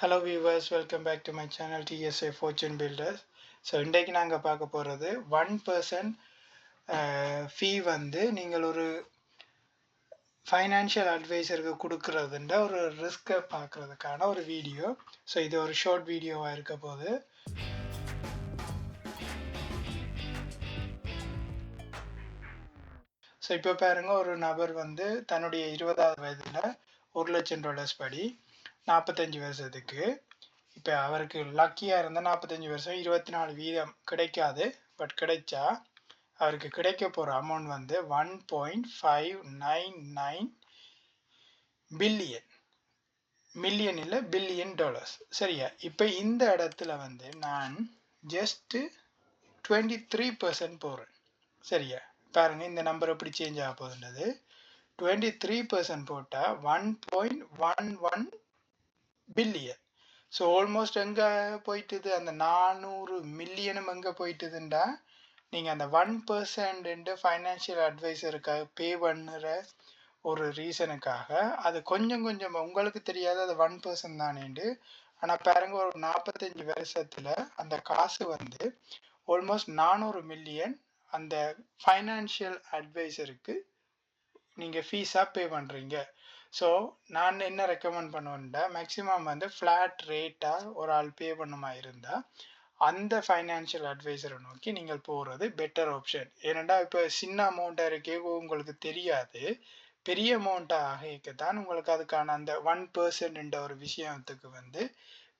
Hello viewers, welcome back to my channel TSA Fortune Builders. So இன்றைக்கு நாங்கள் பார்க்க போகிறது 1% ஃபீ வந்து நீங்கள் ஒரு ஃபைனான்ஷியல் அட்வைசருக்கு கொடுக்குறதுன்ற ஒரு ரிஸ்க்கை பார்க்குறதுக்கான ஒரு வீடியோ. ஸோ இது ஒரு ஷார்ட் வீடியோவாக இருக்க போது. ஸோ இப்போ பாருங்கள், ஒரு நபர் வந்து தன்னுடைய 20வது வயதில் $1,00,000 படி 45 வருஷத்துக்கு, இப்போ அவருக்கு லக்கியாக இருந்தால் 45 வருஷம் 24% கிடைக்காது. பட் கிடைச்சா அவருக்கு கிடைக்க போகிற அமௌண்ட் வந்து $1.599 பில்லியன். மில்லியன் இல்லை, பில்லியன் டாலர்ஸ். சரியா? இப்போ இந்த இடத்துல வந்து நான் ஜஸ்ட்டு 23% போடுறேன். சரியா? பாருங்கள் இந்த நம்பர் எப்படி சேஞ்ச் ஆக போகுதுன்றது. 23% போட்டால் 1.11 பில்லியன். ஸோ ஆல்மோஸ்ட் எங்கே போயிட்டுது, அந்த 400 மில்லியனும் எங்கே போயிட்டுதுண்டா நீங்கள் அந்த 1% ஃபைனான்ஷியல் அட்வைசருக்காக பே பண்ணுற ஒரு ரீசனுக்காக. அது கொஞ்சம் கொஞ்சம் உங்களுக்கு தெரியாது அது 1% தானேண்டு. ஆனால் பாருங்க, ஒரு 45 வருஷத்தில் அந்த காசு வந்து ஆல்மோஸ்ட் 400 மில்லியன் அந்த ஃபைனான்ஷியல் அட்வைசருக்கு நீங்கள் ஃபீஸாக பே பண்ணுறீங்க. ஸோ நான் என்ன ரெக்கமெண்ட் பண்ணுவேன்டா, மேக்ஸிமம் வந்து ஃப்ளாட் ரேட்டாக ஒரு ஆள் பே பண்ணுமா இருந்தால் அந்த ஃபைனான்ஷியல் அட்வைசரை நோக்கி நீங்கள் போகிறது பெட்டர் ஆப்ஷன். ஏனெண்டா இப்போ சின்ன அமௌண்ட்டாக இருக்கே உங்களுக்கு தெரியாது, பெரிய அமௌண்ட்டாக ஆகிக்கத்தான் உங்களுக்கு அதுக்கான அந்த 1% ஒரு விஷயத்துக்கு வந்து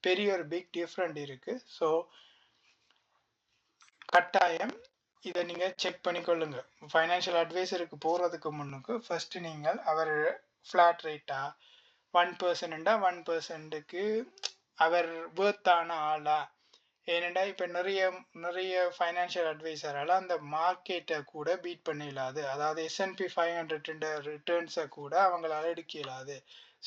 பெரிய ஒரு பிக் டிஃப்ரெண்ட் இருக்குது. ஸோ கட்டாயம் இதை நீங்கள் செக் பண்ணிக்கொள்ளுங்க. ஃபைனான்ஷியல் அட்வைசருக்கு போகிறதுக்கு முன்னுக்கு ஃபஸ்ட்டு நீங்கள் அவர் ஃப்ளாட் ரேட்டாக 1%ண்டா 1%க்கு அவர் வேர்த்தான ஆளா. ஏனெண்டா இப்போ நிறைய ஃபைனான்ஷியல் அட்வைசரால் அந்த மார்க்கெட்டை கூட பீட் பண்ண இயலாது. அதாவது S&P 500 ரிட்டர்ன்ஸை கூட அவங்களால எடுக்க இயலாது.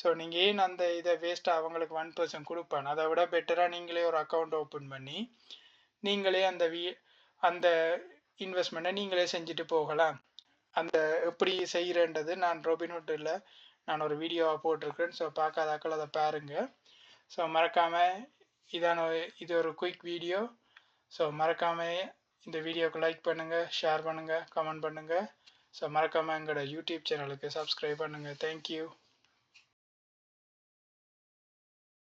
ஸோ நீங்கள் ஏன் அந்த இதை வேஸ்ட்டாக அவங்களுக்கு 1% கொடுப்பான். அதை விட பெட்டராக நீங்களே ஒரு அக்கௌண்ட் ஓப்பன் பண்ணி நீங்களே அந்த இன்வெஸ்ட்மெண்ட்டை நீங்களே செஞ்சுட்டு போகலாம். அந்த எப்படி செய்கிறேன்றது நான் ரோபின்ஹுட்டில் நான் ஒரு வீடியோவாக போட்டிருக்கேன். ஸோ பார்க்காதாக்கள் அதை பாருங்கள். ஸோ மறக்காமல் இது ஒரு குயிக் வீடியோ. ஸோ மறக்காமல் இந்த வீடியோவுக்கு லைக் பண்ணுங்கள், ஷேர் பண்ணுங்கள், கமெண்ட் பண்ணுங்கள். ஸோ மறக்காமல் எங்களோட யூடியூப் சேனலுக்கு சப்ஸ்கிரைப் பண்ணுங்கள். தேங்க்யூ.